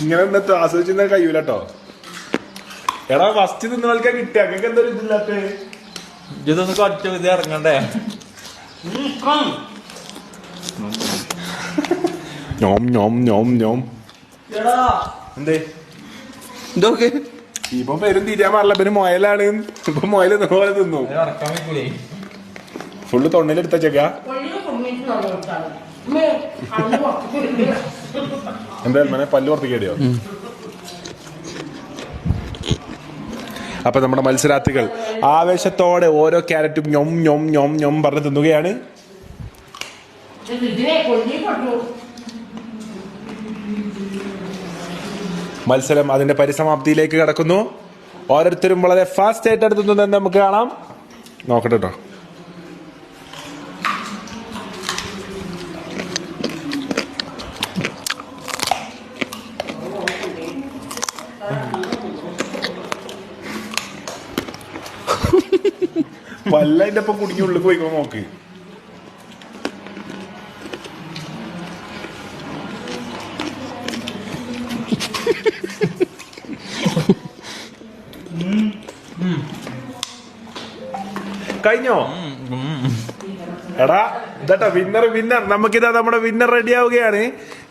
ഇങ്ങനെ എന്നിട്ട് ആസ്വദിച്ചിരുന്ന കഴിയൂലട്ടോ. എടാ ഫസ്റ്റ് തിന്നവൾക്ക് കിട്ടിയ അങ്ങനെ എന്തോ ഇതില്ലാത്ത ഇതൊന്ന് കുറച്ച് ഇത് ഇറങ്ങണ്ടേ. ഞോം ഞോം ഞോം ഞോം. എന്തേ ഇതൊക്കെ ഇപ്പൊ പേരും തിരിയാൻ പാടില്ല. പിന്നെ മൊയലാണ്. ഇപ്പൊ മൊയല് പോലെ തിന്നു. ഫുള്ള് തൊണ്ണിലെടുത്ത ചെക്ക. എന്തായാലും പല്ല് പുറത്തേക്ക് കേടിയോ. അപ്പൊ നമ്മുടെ മത്സരാർത്ഥികൾ ആവേശത്തോടെ ഓരോ ക്യാരറ്റും ഞൊം ഞൊം ഞൊം ഞൊം പറഞ്ഞ് തിന്നുകയാണ്. മത്സരം അതിന്റെ പരിസമാപ്തിയിലേക്ക് കടക്കുന്നു. ഓരോരുത്തരും വളരെ ഫാസ്റ്റ് ആയിട്ട് എടുത്തുന്നത് നമുക്ക് കാണാം. നോക്കട്ടെ കേട്ടോ. പല്ലതിന്റെ ഒപ്പം കുടുങ്ങി ഉള്ളിൽ പോയിക്കോ നോക്ക്. കഴിഞ്ഞോ? എടാ ഇതാ വിന്നർ വിന്നർ. നമുക്കിതാ നമ്മുടെ വിന്നർ റെഡി ആവുകയാണ്.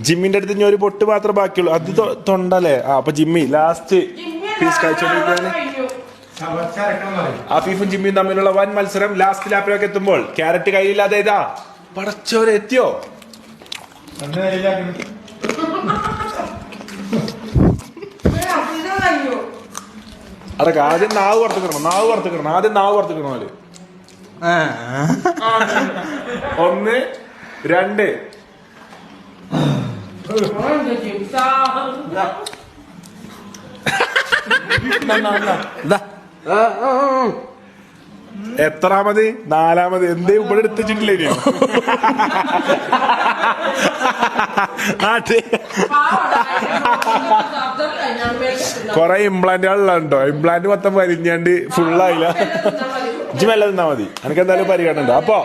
ജിമ്മിന്റെ അടുത്ത് ഇനി ഒരു പൊട്ട് മാത്രമേ ബാക്കിയുള്ളൂ. അത് തൊണ്ടല്ലേ. അപ്പൊ ജിമ്മി ലാസ്റ്റ് പീസ് കഴിച്ചോണ്ടിരിക്കുകയാണ്. ആഫീഫും ജിമ്മിയും തമ്മിലുള്ള വൻ മത്സരം ലാസ്റ്റ് ലാപ്പിലൊക്കെ എത്തുമ്പോൾ ക്യാരറ്റ് കയ്യില്ലാതെ ഇതാ പടച്ചോരെ എത്തിയോ. അതൊക്കെ ആദ്യം നാവ് പുറത്തേക്കണം. ആദ്യം നാവ് പുറത്തേക്കണം. അവര് 1 2 എത്രാമത്? 4ാമത്. എന്തേ ഇവിടെ എടുത്തിട്ടില്ലേ? കൊറേ ഇംപ്ലാന്റുകളുണ്ടോ? ഇംപ്ലാന്റ് മൊത്തം വരിഞ്ഞാണ്ട് ഫുള്ളായില്ല. ഇജ്ജ് മെല്ലെ തിന്നാ മതി. എനിക്ക് എന്തായാലും പരിഗണന ഉണ്ട്. അപ്പൊ